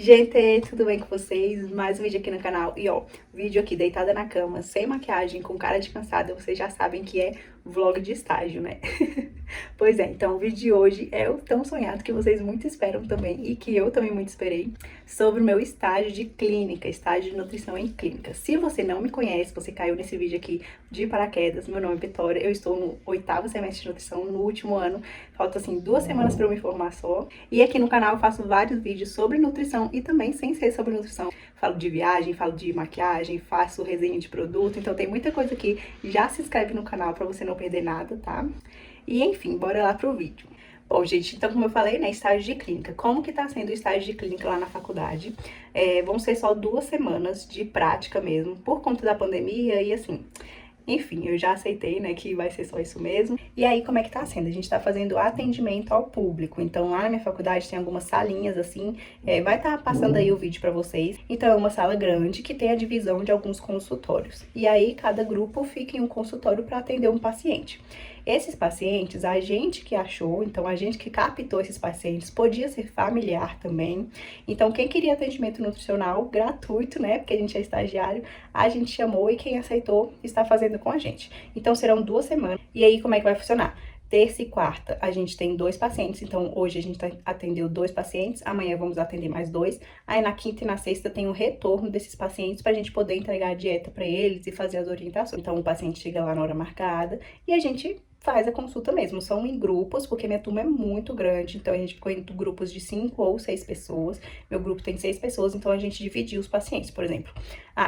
Gente, tudo bem com vocês? Mais um vídeo aqui no canal. E ó, vídeo aqui deitada na cama, sem maquiagem, com cara de cansada. Vocês já sabem que é vlog de estágio, né? Pois é, então o vídeo de hoje é o tão sonhado que vocês muito esperam também e que eu também muito esperei, sobre o meu estágio de clínica, estágio de nutrição em clínica. Se você não me conhece, você caiu nesse vídeo aqui de paraquedas, meu nome é Vitória, eu estou no 8º semestre de nutrição, no último ano, falta assim 2 semanas para eu me formar só. E aqui no canal eu faço vários vídeos sobre nutrição e também sem ser sobre nutrição. Falo de viagem, falo de maquiagem, faço resenha de produto, então tem muita coisa aqui. Já se inscreve no canal para você não perder nada, tá? E enfim, bora lá pro vídeo. Bom, gente, então como eu falei, né, estágio de clínica. Como que tá sendo o estágio de clínica lá na faculdade? Vão ser só 2 semanas de prática mesmo, por conta da pandemia e assim... Enfim, eu já aceitei, né, que vai ser só isso mesmo. E aí, como é que tá sendo? A gente tá fazendo atendimento ao público. Então, lá na minha faculdade tem algumas salinhas, assim, vai estar passando aí o vídeo pra vocês. Então, é uma sala grande que tem a divisão de alguns consultórios. E aí, cada grupo fica em um consultório para atender um paciente. Esses pacientes, a gente que achou, então a gente que captou esses pacientes, podia ser familiar também. Então, quem queria atendimento nutricional gratuito, né, porque a gente é estagiário, a gente chamou e quem aceitou está fazendo com a gente. Então, serão 2 semanas. E aí, como é que vai funcionar? Terça e quarta, a gente tem 2 pacientes, então hoje a gente atendeu 2 pacientes, amanhã vamos atender mais 2. Aí na quinta e na sexta tem o retorno desses pacientes pra gente poder entregar a dieta pra eles e fazer as orientações. Então o paciente chega lá na hora marcada e a gente faz a consulta mesmo. São em grupos, porque minha turma é muito grande, então a gente ficou em grupos de 5 ou 6 pessoas. Meu grupo tem 6 pessoas, então a gente dividiu os pacientes, por exemplo.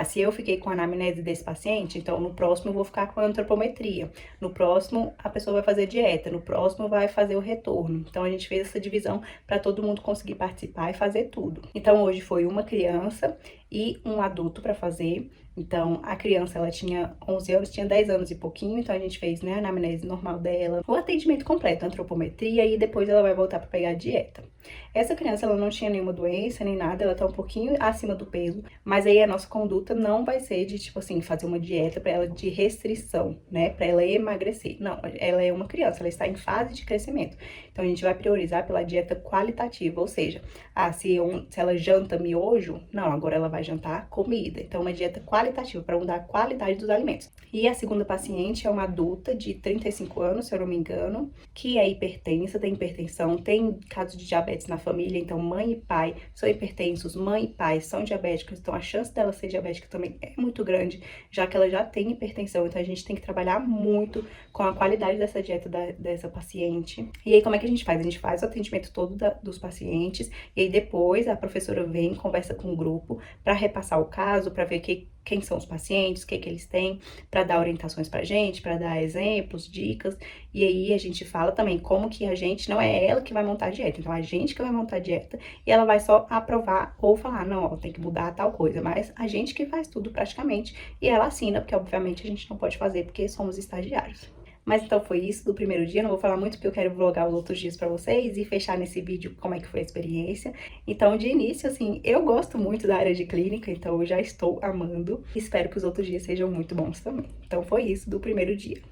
Se eu fiquei com a anamnese desse paciente, então no próximo eu vou ficar com a antropometria. No próximo a pessoa vai fazer dieta, no próximo vai fazer o retorno. Então a gente fez essa divisão para todo mundo conseguir participar e fazer tudo. Então hoje foi uma criança e um adulto para fazer. Então, a criança, ela tinha 11 anos, tinha 10 anos e pouquinho, então a gente fez, né, a anamnese normal dela, o atendimento completo, a antropometria, e depois ela vai voltar para pegar a dieta. Essa criança, ela não tinha nenhuma doença, nem nada, ela tá um pouquinho acima do peso, mas aí a nossa conduta não vai ser de, tipo assim, fazer uma dieta para ela de restrição, né, para ela emagrecer. Não, ela é uma criança, ela está em fase de crescimento. Então, a gente vai priorizar pela dieta qualitativa, ou seja, se ela janta miojo, não, agora ela vai jantar comida. Então, uma dieta qualitativa para mudar a qualidade dos alimentos. E a segunda paciente é uma adulta de 35 anos, se eu não me engano, que é hipertensa, tem hipertensão, tem casos de diabetes na família, então mãe e pai são hipertensos, mãe e pai são diabéticos, então a chance dela ser diabética também é muito grande, já que ela já tem hipertensão, então a gente tem que trabalhar muito com a qualidade dessa dieta dessa paciente. E aí, como é que a gente faz? A gente faz o atendimento todo dos pacientes, e aí depois a professora vem, conversa com o grupo para repassar o caso, para ver quem são os pacientes, o que eles têm, para dar orientações pra gente, para dar exemplos, dicas. E aí a gente fala também como que a gente, não é ela que vai montar a dieta, então a gente que vai montar a dieta e ela vai só aprovar ou falar, não, ó, tem que mudar tal coisa, mas a gente que faz tudo praticamente e ela assina, porque obviamente a gente não pode fazer porque somos estagiários. Mas então foi isso do primeiro dia, não vou falar muito porque eu quero vlogar os outros dias pra vocês e fechar nesse vídeo como é que foi a experiência. Então, de início, assim, eu gosto muito da área de clínica, então eu já estou amando. Espero que os outros dias sejam muito bons também. Então foi isso do primeiro dia.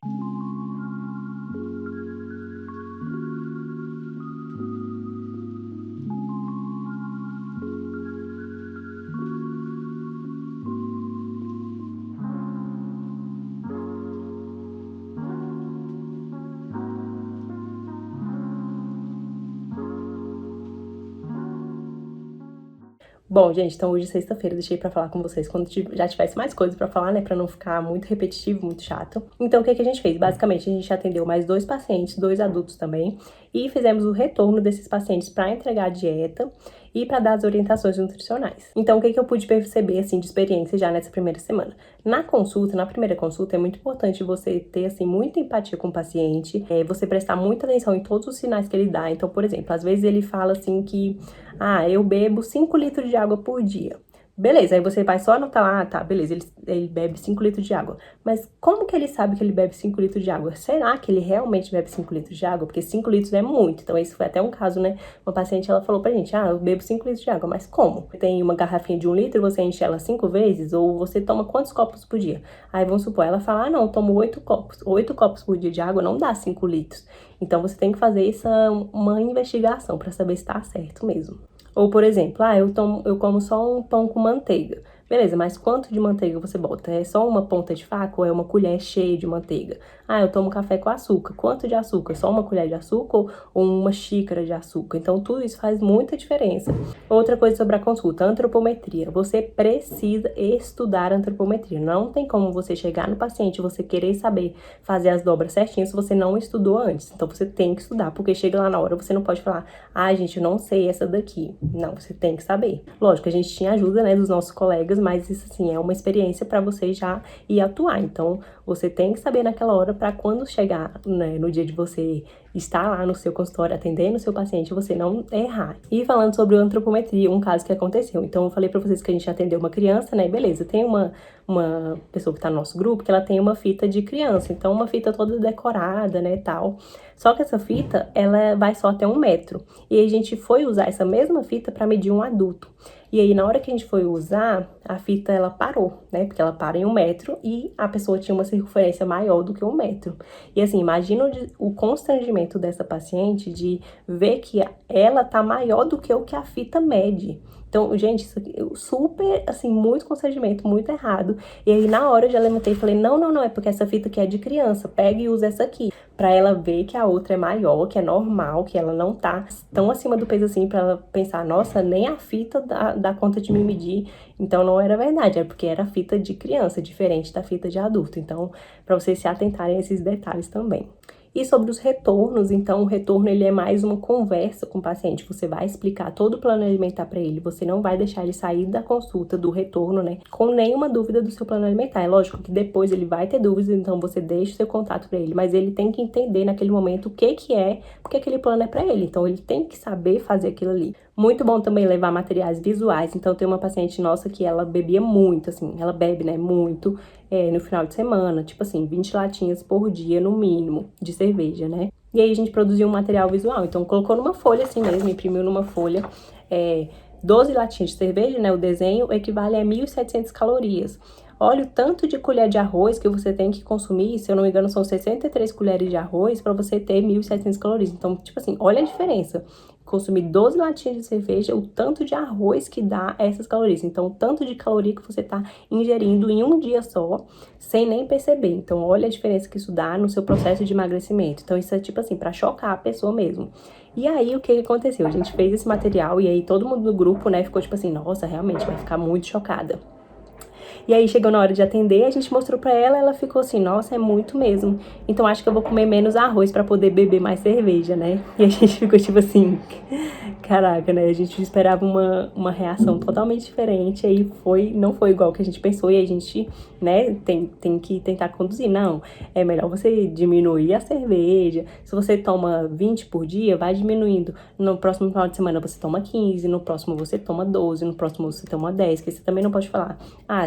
Bom, gente, então hoje é sexta-feira, deixei pra falar com vocês quando já tivesse mais coisas pra falar, né, pra não ficar muito repetitivo, muito chato. Então, o que a gente fez? Basicamente, a gente atendeu mais 2 pacientes, 2 adultos também, e fizemos o retorno desses pacientes pra entregar a dieta e para dar as orientações nutricionais. Então, o que eu pude perceber, assim, de experiência já nessa primeira semana? Na primeira consulta, é muito importante você ter, assim, muita empatia com o paciente, você prestar muita atenção em todos os sinais que ele dá. Então, por exemplo, às vezes ele fala, assim, que, eu bebo 5 litros de água por dia. Beleza, aí você vai só anotar lá, tá, beleza, ele bebe 5 litros de água. Mas como que ele sabe que ele bebe 5 litros de água? Será que ele realmente bebe 5 litros de água? Porque 5 litros é muito. Então, esse foi até um caso, né? Uma paciente, ela falou pra gente, eu bebo 5 litros de água. Mas como? Tem uma garrafinha de 1 litro, você enche ela 5 vezes? Ou você toma quantos copos por dia? Aí, vamos supor, ela fala, não, eu tomo 8 copos. 8 copos por dia de água não dá 5 litros. Então, você tem que fazer uma investigação pra saber se tá certo mesmo. Ou, por exemplo, eu como só um pão com manteiga. Beleza, mas quanto de manteiga você bota? É só uma ponta de faca ou é uma colher cheia de manteiga? Eu tomo café com açúcar. Quanto de açúcar? Só uma colher de açúcar ou uma xícara de açúcar? Então, tudo isso faz muita diferença. Outra coisa sobre a consulta, antropometria. Você precisa estudar antropometria. Não tem como você chegar no paciente e você querer saber fazer as dobras certinhas se você não estudou antes. Então, você tem que estudar, porque chega lá na hora, você não pode falar, gente, eu não sei essa daqui. Não, você tem que saber. Lógico, a gente tinha ajuda, né, dos nossos colegas, mas isso, assim, é uma experiência para você já ir atuar. Então, você tem que saber naquela hora para quando chegar, né, no dia de você estar lá no seu consultório atendendo o seu paciente, você não errar. E falando sobre antropometria, um caso que aconteceu. Então, eu falei para vocês que a gente atendeu uma criança, né? Beleza, tem uma pessoa que tá no nosso grupo que ela tem uma fita de criança. Então, uma fita toda decorada, né, tal. Só que essa fita, ela vai só até 1 metro. E aí, a gente foi usar essa mesma fita para medir um adulto. E aí, na hora que a gente foi usar, a fita, ela parou, né? Porque ela para em 1 metro e a pessoa tinha uma circunferência maior do que 1 metro. E assim, imagina o constrangimento dessa paciente de ver que ela tá maior do que o que a fita mede. Então, gente, isso aqui, super, assim, muito constrangimento, muito errado. E aí, na hora, eu já levantei e falei, não, é porque essa fita aqui é de criança, pega e usa essa aqui. Pra ela ver que a outra é maior, que é normal, que ela não tá tão acima do peso assim, pra ela pensar, nossa, nem a fita dá conta de me medir. Então, não era verdade, é porque era fita de criança, diferente da fita de adulto. Então, pra vocês se atentarem a esses detalhes também. E sobre os retornos, então o retorno ele é mais uma conversa com o paciente. Você vai explicar todo o plano alimentar para ele, você não vai deixar ele sair da consulta, do retorno, né, com nenhuma dúvida do seu plano alimentar. É lógico que depois ele vai ter dúvidas, então você deixa o seu contato para ele, mas ele tem que entender naquele momento o que é, porque aquele plano é para ele. Então ele tem que saber fazer aquilo ali. Muito bom também levar materiais visuais. Então tem uma paciente nossa que ela bebia muito, assim, ela bebe, né, muito no final de semana, tipo assim, 20 latinhas por dia no mínimo de cerveja, né? E aí a gente produziu um material visual, então colocou numa folha assim mesmo, imprimiu numa folha 12 latinhas de cerveja, né? O desenho equivale a 1.700 calorias. Olha o tanto de colher de arroz que você tem que consumir, se eu não me engano são 63 colheres de arroz para você ter 1.700 calorias. Então, tipo assim, olha a diferença. Consumir 12 latinhas de cerveja, o tanto de arroz que dá essas calorias. Então, o tanto de caloria que você tá ingerindo em um dia só, sem nem perceber. Então, olha a diferença que isso dá no seu processo de emagrecimento. Então, isso é tipo assim, pra chocar a pessoa mesmo. E aí, o que aconteceu? A gente fez esse material e aí todo mundo do grupo, né, ficou tipo assim, nossa, realmente vai ficar muito chocada. E aí chegou na hora de atender, a gente mostrou pra ela, ela ficou assim, nossa, é muito mesmo. Então acho que eu vou comer menos arroz pra poder beber mais cerveja, né? E a gente ficou tipo assim, caraca, né? A gente esperava uma reação totalmente diferente, aí não foi igual que a gente pensou, e a gente, né, tem que tentar conduzir. Não, é melhor você diminuir a cerveja. Se você toma 20 por dia, vai diminuindo. No próximo final de semana você toma 15, no próximo você toma 12, no próximo você toma 10, que você também não pode falar,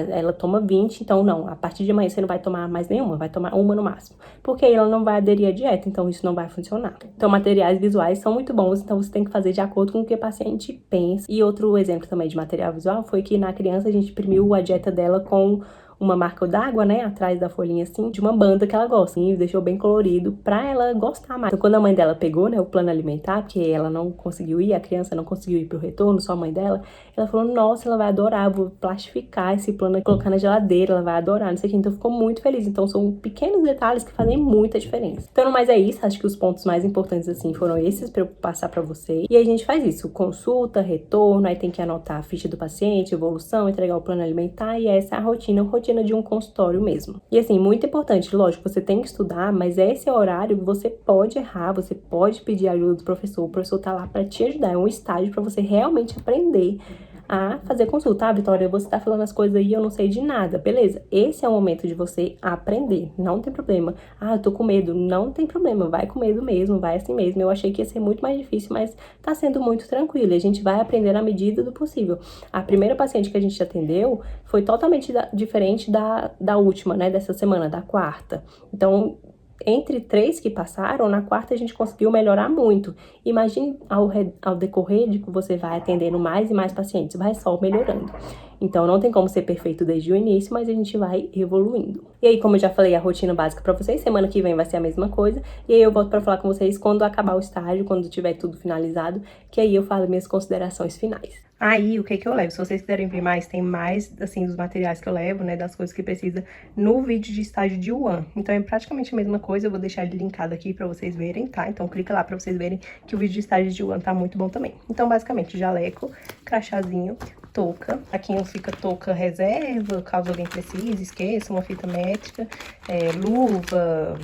ela toma 20, então não, a partir de amanhã você não vai tomar mais nenhuma, vai tomar uma no máximo. Porque aí ela não vai aderir à dieta, então isso não vai funcionar. Então, materiais visuais são muito bons, então você tem que fazer de acordo com o que o paciente pensa. E outro exemplo também de material visual foi que na criança a gente imprimiu a dieta dela com uma marca d'água, né, atrás da folhinha assim, de uma banda que ela gosta, e deixou bem colorido pra ela gostar mais. Então, quando a mãe dela pegou, né, o plano alimentar, porque ela não conseguiu ir, a criança não conseguiu ir pro retorno, só a mãe dela, ela falou, nossa, ela vai adorar, vou plastificar esse plano, colocar na geladeira, ela vai adorar, não sei o que, então ficou muito feliz. Então, são pequenos detalhes que fazem muita diferença. Então, no mais é isso, acho que os pontos mais importantes, assim, foram esses pra eu passar pra vocês. E aí a gente faz isso, consulta, retorno, aí tem que anotar a ficha do paciente, evolução, entregar o plano alimentar, e essa é a rotina de um consultório mesmo. E assim, muito importante, lógico, você tem que estudar, mas esse é o horário que você pode errar, você pode pedir ajuda do professor, o professor tá lá pra te ajudar, é um estágio pra você realmente aprender a fazer consulta. Vitória, você tá falando as coisas aí, eu não sei de nada. Beleza, esse é o momento de você aprender, não tem problema. Eu tô com medo, não tem problema, vai com medo mesmo, vai assim mesmo. Eu achei que ia ser muito mais difícil, mas tá sendo muito tranquilo, e a gente vai aprender na medida do possível. A primeira paciente que a gente atendeu foi totalmente diferente da última, né, dessa semana, da quarta. Então, Entre 3 que passaram, na quarta a gente conseguiu melhorar muito. Imagine ao decorrer de que você vai atendendo mais e mais pacientes, vai só melhorando. Então, não tem como ser perfeito desde o início, mas a gente vai evoluindo. E aí, como eu já falei, a rotina básica pra vocês, semana que vem vai ser a mesma coisa. E aí, eu volto pra falar com vocês quando acabar o estágio, quando tiver tudo finalizado, que aí eu falo minhas considerações finais. Aí, o que que eu levo? Se vocês quiserem ver mais, tem mais, assim, dos materiais que eu levo, né, das coisas que precisa no vídeo de estágio de UAN. Então, é praticamente a mesma coisa, eu vou deixar ele linkado aqui pra vocês verem, tá? Então, clica lá pra vocês verem que o vídeo de estágio de UAN tá muito bom também. Então, basicamente, jaleco, crachazinho, touca. Aqui não fica touca reserva, caso alguém precise, esqueça, uma fita métrica, luva,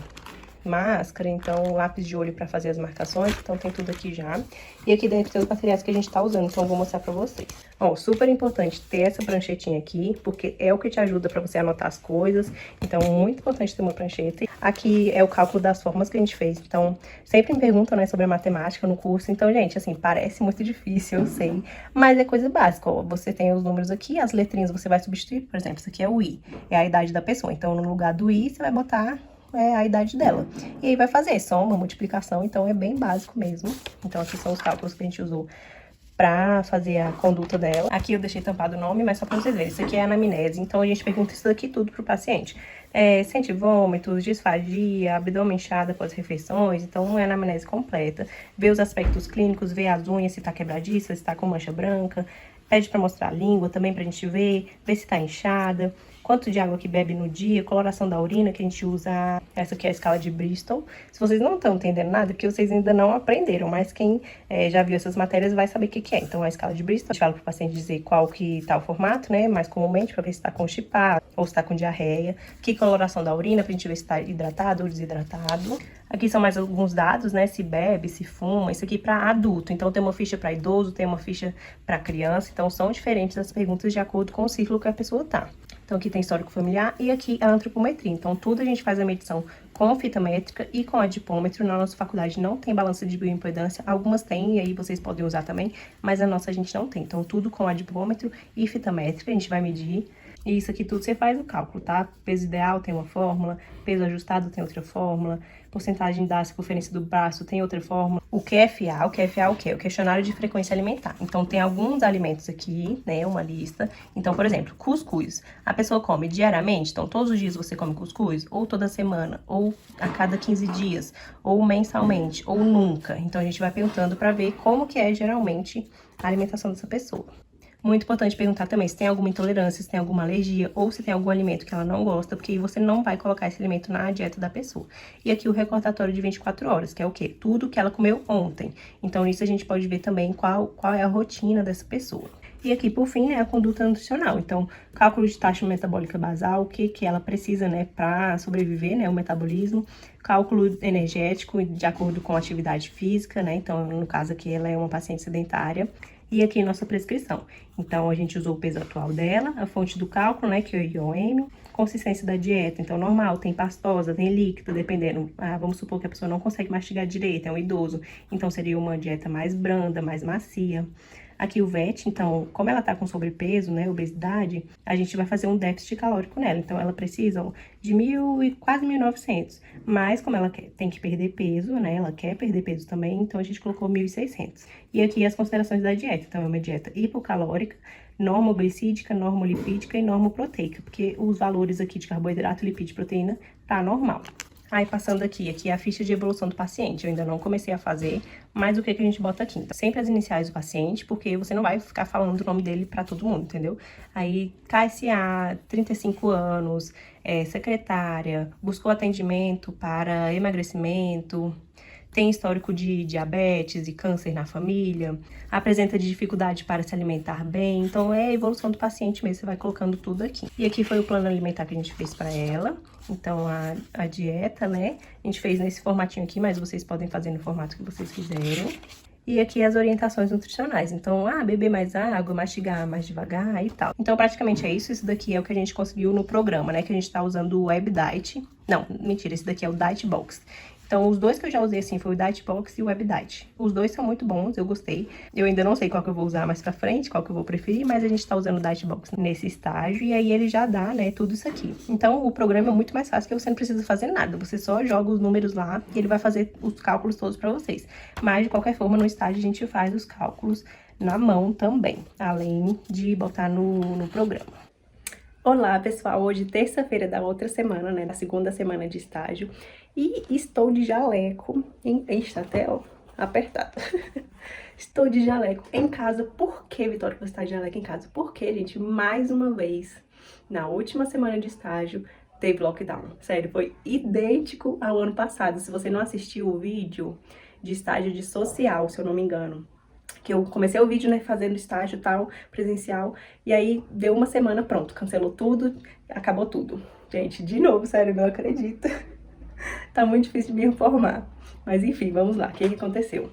máscara, então lápis de olho para fazer as marcações, então tem tudo aqui já. E aqui dentro tem os materiais que a gente tá usando, então eu vou mostrar pra vocês. Ó, super importante ter essa pranchetinha aqui, porque é o que te ajuda pra você anotar as coisas, então muito importante ter uma prancheta. Aqui é o cálculo das formas que a gente fez, então sempre me perguntam, né, sobre a matemática no curso, então, gente, assim, parece muito difícil, eu sei, mas é coisa básica, ó, você tem os números aqui, as letrinhas você vai substituir, por exemplo, isso aqui é o I, é a idade da pessoa, então no lugar do I você vai botar a idade dela. E aí vai fazer soma, multiplicação, então é bem básico mesmo. Então aqui são os cálculos que a gente usou pra fazer a conduta dela. Aqui eu deixei tampado o nome, mas só pra vocês verem. Isso aqui é a anamnese, então a gente pergunta isso daqui tudo pro paciente. Sente vômitos, disfagia, abdômen inchado após refeições, então é a anamnese completa. Vê os aspectos clínicos, vê as unhas, se tá quebradiça, se tá com mancha branca. Pede pra mostrar a língua também pra gente ver se tá inchada. Quanto de água que bebe no dia, coloração da urina, que a gente usa, essa aqui é a escala de Bristol. Se vocês não estão entendendo nada, porque vocês ainda não aprenderam, mas quem já viu essas matérias vai saber o que é. Então, a escala de Bristol, a gente fala pro paciente dizer qual que tá o formato, né, mais comumente, pra ver se tá constipado ou se tá com diarreia. Aqui, coloração da urina, pra gente ver se tá hidratado ou desidratado. Aqui são mais alguns dados, né, se bebe, se fuma, isso aqui pra adulto. Então, tem uma ficha pra idoso, tem uma ficha pra criança, então são diferentes as perguntas de acordo com o ciclo que a pessoa tá. Então, aqui tem histórico familiar e aqui a antropometria. Então, tudo a gente faz a medição com fita métrica e com adipômetro. Na nossa faculdade não tem balança de bioimpedância. Algumas têm, e aí vocês podem usar também, mas a nossa a gente não tem. Então, tudo com adipômetro e fita métrica, a gente vai medir. E isso aqui tudo você faz o cálculo, tá? Peso ideal tem uma fórmula, peso ajustado tem outra fórmula, porcentagem da circunferência do braço tem outra fórmula. O QFA é o quê? O questionário de frequência alimentar. Então, tem alguns alimentos aqui, né, uma lista. Então, por exemplo, cuscuz. A pessoa come diariamente, então todos os dias você come cuscuz, ou toda semana, ou a cada 15 dias, ou mensalmente, ou nunca. Então, a gente vai perguntando pra ver como que é geralmente a alimentação dessa pessoa. Muito importante perguntar também se tem alguma intolerância, se tem alguma alergia ou se tem algum alimento que ela não gosta, porque aí você não vai colocar esse alimento na dieta da pessoa. E aqui o recordatório de 24 horas, que é o quê? Tudo que ela comeu ontem. Então, nisso a gente pode ver também qual é a rotina dessa pessoa. E aqui, por fim, né, a conduta nutricional. Então, cálculo de taxa metabólica basal, o que ela precisa, né, para sobreviver, né, o metabolismo. Cálculo energético de acordo com a atividade física, né, então, no caso aqui, ela é uma paciente sedentária. E aqui nossa prescrição. Então, a gente usou o peso atual dela, a fonte do cálculo, né, que é o IOM, consistência da dieta. Então, normal, tem pastosa, tem líquida, dependendo. Vamos supor que a pessoa não consegue mastigar direito, é um idoso. Então, seria uma dieta mais branda, mais macia. Aqui o VET, então, como ela tá com sobrepeso, né, obesidade, a gente vai fazer um déficit calórico nela. Então, ela precisa de 1.000 e quase 1.900. Mas, como ela tem que perder peso, né, ela quer perder peso também, então a gente colocou 1.600. E aqui as considerações da dieta. Então, é uma dieta hipocalórica, normoglicídica, normolipídica e normoproteica, porque os valores aqui de carboidrato, lipídio e proteína tá normal. Aí, passando aqui é a ficha de evolução do paciente. Eu ainda não comecei a fazer, mas o que a gente bota aqui? Então, sempre as iniciais do paciente, porque você não vai ficar falando o nome dele pra todo mundo, entendeu? Aí, KSA, 35 anos, secretária, buscou atendimento para emagrecimento, tem histórico de diabetes e câncer na família, apresenta dificuldade para se alimentar bem, então é a evolução do paciente mesmo, você vai colocando tudo aqui. E aqui foi o plano alimentar que a gente fez para ela, então a dieta, né, a gente fez nesse formatinho aqui, mas vocês podem fazer no formato que vocês quiserem. E aqui as orientações nutricionais, então, beber mais água, mastigar mais devagar e tal. Então, praticamente é isso daqui é o que a gente conseguiu no programa, né, que a gente tá usando o Web Diet. Não, mentira, esse daqui é o Diet Box. Então, os dois que eu já usei, assim, foi o Ditebox e o WebDite. Os dois são muito bons, eu gostei. Eu ainda não sei qual que eu vou usar mais pra frente, qual que eu vou preferir, mas a gente tá usando o Ditebox nesse estágio e aí ele já dá, né, tudo isso aqui. Então, o programa é muito mais fácil, que você não precisa fazer nada. Você só joga os números lá e ele vai fazer os cálculos todos pra vocês. Mas, de qualquer forma, no estágio a gente faz os cálculos na mão também, além de botar no programa. Olá, pessoal! Hoje, terça-feira da outra semana, né, da segunda semana de estágio, e estou de jaleco, está até, ó, apertado. Estou de jaleco em casa. Por que, Vitória, você está de jaleco em casa? Porque, gente, mais uma vez, na última semana de estágio, teve lockdown. Sério, foi idêntico ao ano passado. Se você não assistiu o vídeo de estágio de social, se eu não me engano, que eu comecei o vídeo, né, fazendo estágio e tal, presencial, e aí deu uma semana, pronto, cancelou tudo, acabou tudo. Gente, de novo, sério, não acredito. Tá muito difícil de me informar. Mas enfim, vamos lá, o que aconteceu?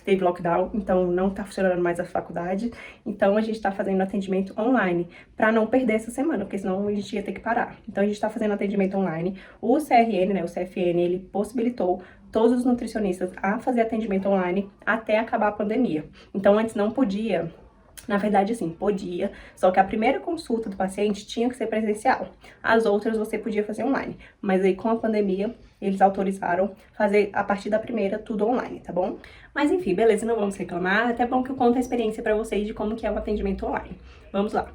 Teve lockdown, então não tá funcionando mais a faculdade, então a gente tá fazendo atendimento online, pra não perder essa semana, porque senão a gente ia ter que parar. Então a gente tá fazendo atendimento online, o CRN, né, o CFN, ele possibilitou todos os nutricionistas a fazer atendimento online até acabar a pandemia. Então antes não podia. Na verdade, assim, podia, só que a primeira consulta do paciente tinha que ser presencial. As outras você podia fazer online. Mas aí, com a pandemia, eles autorizaram fazer, a partir da primeira, tudo online, tá bom? Mas enfim, beleza, não vamos reclamar. Até bom que eu conto a experiência pra vocês de como que é o atendimento online. Vamos lá.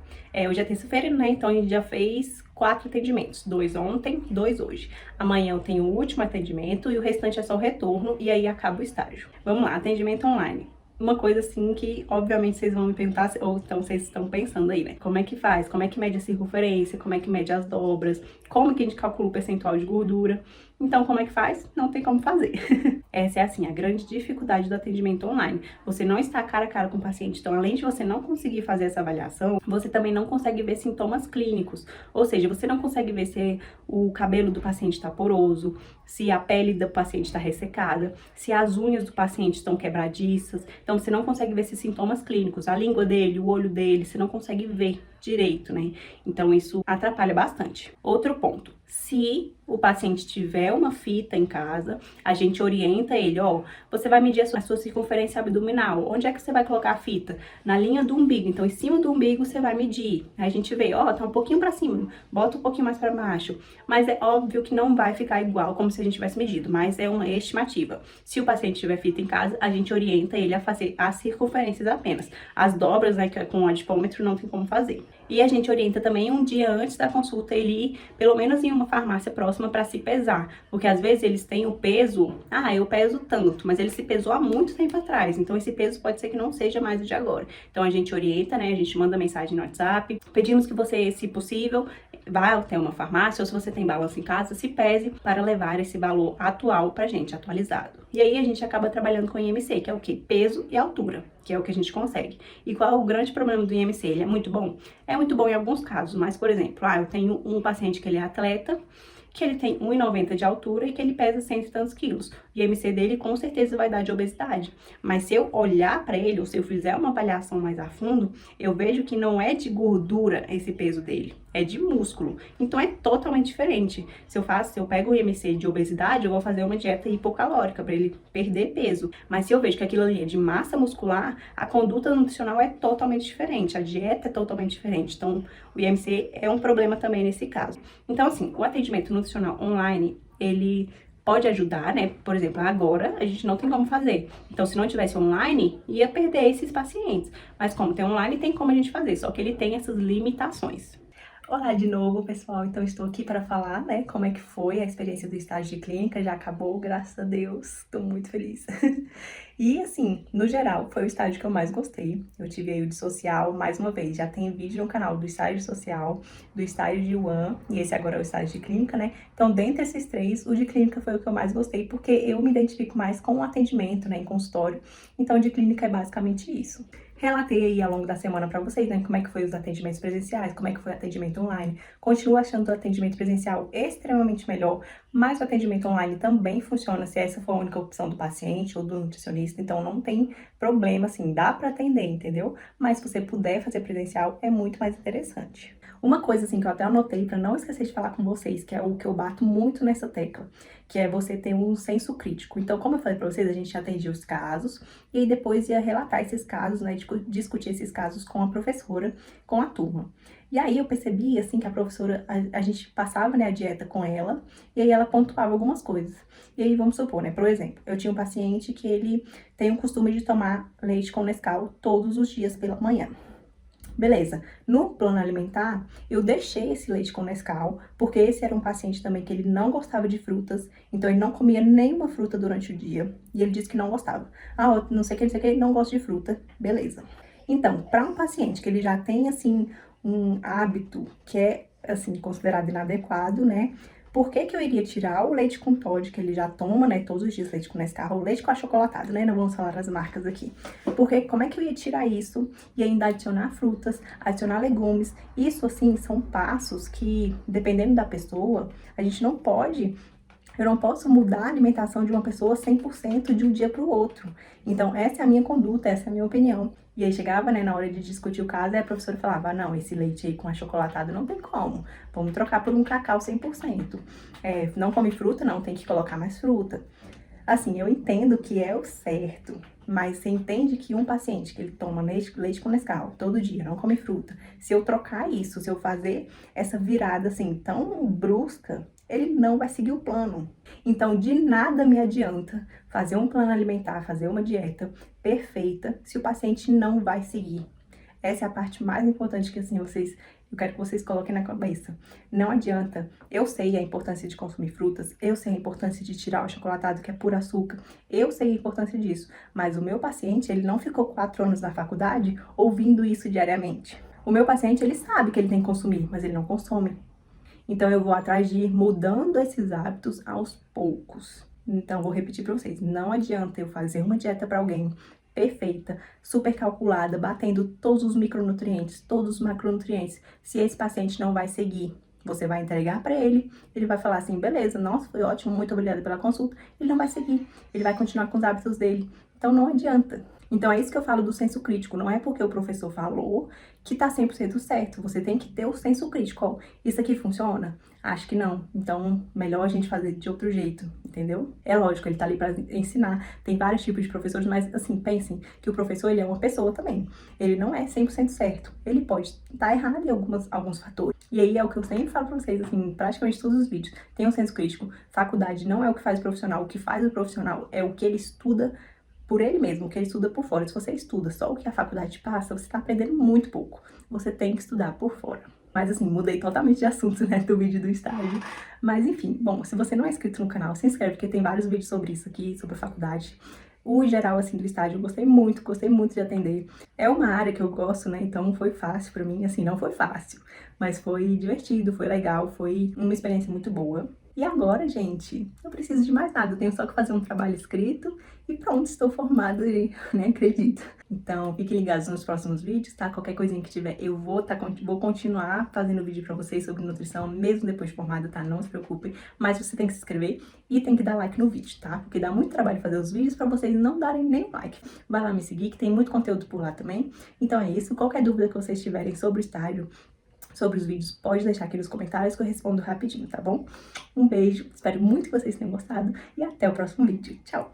Hoje é terça-feira, né? Então, a gente já fez 4 atendimentos. 2 ontem, 2 hoje. Amanhã eu tenho o último atendimento e o restante é só o retorno. E aí, acaba o estágio. Vamos lá, atendimento online. Uma coisa assim que, obviamente, vocês vão me perguntar, ou então vocês estão pensando aí, né? Como é que faz? Como é que mede a circunferência? Como é que mede as dobras? Como que a gente calcula o percentual de gordura? Então, como é que faz? Não tem como fazer. Essa é, assim, a grande dificuldade do atendimento online. Você não está cara a cara com o paciente. Então, além de você não conseguir fazer essa avaliação, você também não consegue ver sintomas clínicos. Ou seja, você não consegue ver se o cabelo do paciente está poroso, se a pele do paciente está ressecada, se as unhas do paciente estão quebradiças. Então, você não consegue ver esses sintomas clínicos. A língua dele, o olho dele, você não consegue ver direito, né? Então, isso atrapalha bastante. Outro ponto. Se o paciente tiver uma fita em casa, a gente orienta ele, ó, você vai medir a sua circunferência abdominal. Onde é que você vai colocar a fita? Na linha do umbigo. Então, em cima do umbigo, você vai medir. Aí a gente vê, ó, tá um pouquinho pra cima, bota um pouquinho mais pra baixo. Mas é óbvio que não vai ficar igual como se a gente tivesse medido, mas é uma estimativa. Se o paciente tiver fita em casa, a gente orienta ele a fazer as circunferências apenas. As dobras, né, que com o adipômetro não tem como fazer. E a gente orienta também um dia antes da consulta ele ir, pelo menos em uma farmácia próxima para se pesar. Porque às vezes eles têm o peso, eu peso tanto, mas ele se pesou há muito tempo atrás. Então esse peso pode ser que não seja mais o de agora. Então a gente orienta, né, a gente manda mensagem no WhatsApp. Pedimos que você, se possível, vá até uma farmácia ou se você tem balanço em casa, se pese para levar esse valor atual pra gente, atualizado. E aí a gente acaba trabalhando com o IMC, que é o quê? Peso e altura, que é o que a gente consegue. E qual é o grande problema do IMC? Ele é muito bom? É muito bom em alguns casos, mas, por exemplo, eu tenho um paciente que ele é atleta, que ele tem 1,90 de altura e que ele pesa 100 e tantos quilos. O IMC dele com certeza vai dar de obesidade. Mas se eu olhar para ele, ou se eu fizer uma avaliação mais a fundo, eu vejo que não é de gordura esse peso dele, é de músculo. Então é totalmente diferente. Se eu pego o IMC de obesidade, eu vou fazer uma dieta hipocalórica para ele perder peso. Mas se eu vejo que aquilo ali é de massa muscular, a conduta nutricional é totalmente diferente, a dieta é totalmente diferente. Então o IMC é um problema também nesse caso. Então assim, o atendimento nutricional online, ele pode ajudar, né? Por exemplo, agora a gente não tem como fazer. Então, se não tivesse online, ia perder esses pacientes. Mas como tem online, tem como a gente fazer. Só que ele tem essas limitações. Olá de novo, pessoal. Então, estou aqui para falar, né, como é que foi a experiência do estágio de clínica. Já acabou, graças a Deus. Estou muito feliz. E, assim, no geral, foi o estágio que eu mais gostei. Eu tive aí o de social, mais uma vez. Já tem vídeo no canal do estágio social, do estágio de UAN, e esse agora é o estágio de clínica, né? Então, dentre esses 3, o de clínica foi o que eu mais gostei, porque eu me identifico mais com o atendimento, né, em consultório. Então, o de clínica é basicamente isso. Relatei aí ao longo da semana pra vocês, né, como é que foi os atendimentos presenciais, como é que foi o atendimento online. Continuo achando o atendimento presencial extremamente melhor, mas o atendimento online também funciona se essa for a única opção do paciente ou do nutricionista, então não tem problema, assim, dá pra atender, entendeu? Mas se você puder fazer presencial, é muito mais interessante. Uma coisa, assim, que eu até anotei pra não esquecer de falar com vocês, que é o que eu bato muito nessa tecla, que é você ter um senso crítico. Então, como eu falei pra vocês, a gente atendia os casos e aí depois ia relatar esses casos, né, discutir esses casos com a professora, com a turma. E aí eu percebi, assim, que a professora, a gente passava, né, a dieta com ela e aí ela pontuava algumas coisas. E aí, vamos supor, né, por exemplo, eu tinha um paciente que ele tem o costume de tomar leite com Nescau todos os dias pela manhã. Beleza, no plano alimentar, eu deixei esse leite com Nescau, porque esse era um paciente também que ele não gostava de frutas, então ele não comia nenhuma fruta durante o dia, e ele disse que não gostava. Ah, não sei o que, ele não gosta de fruta, beleza. Então, para um paciente que ele já tem, assim, um hábito que é, assim, considerado inadequado, né, por que que eu iria tirar o leite com Toddy, que ele já toma, né, todos os dias leite com Nescau, o leite com achocolatado, né, não vamos falar as marcas aqui. Porque como é que eu ia tirar isso e ainda adicionar frutas, adicionar legumes? Isso, assim, são passos que, dependendo da pessoa, a gente não pode... Eu não posso mudar a alimentação de uma pessoa 100% de um dia para o outro. Então, essa é a minha conduta, essa é a minha opinião. E aí chegava, né, na hora de discutir o caso, e a professora falava, ah, não, esse leite aí com achocolatado não tem como. Vamos trocar por um cacau 100%. Não come fruta? Não, tem que colocar mais fruta. Assim, eu entendo que é o certo, mas você entende que um paciente que ele toma leite com Nescau todo dia, não come fruta, se eu trocar isso, se eu fazer essa virada assim tão brusca, ele não vai seguir o plano. Então, de nada me adianta fazer um plano alimentar, fazer uma dieta perfeita, se o paciente não vai seguir. Essa é a parte mais importante que, assim, eu quero que vocês coloquem na cabeça. Não adianta, eu sei a importância de consumir frutas, eu sei a importância de tirar o chocolatado, que é puro açúcar, eu sei a importância disso, mas o meu paciente, ele não ficou 4 anos na faculdade ouvindo isso diariamente. O meu paciente, ele sabe que ele tem que consumir, mas ele não consome. Então, eu vou atrás de ir mudando esses hábitos aos poucos. Então, vou repetir para vocês, não adianta eu fazer uma dieta para alguém perfeita, super calculada, batendo todos os micronutrientes, todos os macronutrientes, se esse paciente não vai seguir. Você vai entregar para ele, ele vai falar assim, beleza, nossa, foi ótimo, muito obrigada pela consulta. Ele não vai seguir, ele vai continuar com os hábitos dele. Então, não adianta. Então, é isso que eu falo do senso crítico. Não é porque o professor falou que tá 100% certo. Você tem que ter o senso crítico. Ó, isso aqui funciona? Acho que não. Então, melhor a gente fazer de outro jeito, entendeu? É lógico, ele tá ali pra ensinar. Tem vários tipos de professores, mas, assim, pensem que o professor, ele é uma pessoa também. Ele não é 100% certo. Ele pode estar errado em alguns fatores. E aí, é o que eu sempre falo pra vocês, assim, praticamente todos os vídeos. Tem um senso crítico. Faculdade não é o que faz o profissional. O que faz o profissional é o que ele estuda por ele mesmo, que ele estuda por fora. Se você estuda só o que a faculdade passa, você tá aprendendo muito pouco. Você tem que estudar por fora. Mas assim, mudei totalmente de assunto, né, do vídeo do estágio. Mas enfim, bom, se você não é inscrito no canal, se inscreve, porque tem vários vídeos sobre isso aqui, sobre a faculdade. O geral, assim, do estágio, eu gostei muito de atender. É uma área que eu gosto, né, então foi fácil pra mim, assim, não foi fácil, mas foi divertido, foi legal, foi uma experiência muito boa. E agora, gente, não preciso de mais nada, eu tenho só que fazer um trabalho escrito e pronto, estou formada, né, acredito. Então, fiquem ligados nos próximos vídeos, tá? Qualquer coisinha que tiver, eu vou continuar fazendo vídeo pra vocês sobre nutrição, mesmo depois de formada, tá? Não se preocupem, mas você tem que se inscrever e tem que dar like no vídeo, tá? Porque dá muito trabalho fazer os vídeos pra vocês não darem nem like. Vai lá me seguir, que tem muito conteúdo por lá também. Então é isso, qualquer dúvida que vocês tiverem sobre o estágio, sobre os vídeos, pode deixar aqui nos comentários que eu respondo rapidinho, tá bom? Um beijo, espero muito que vocês tenham gostado e até o próximo vídeo. Tchau!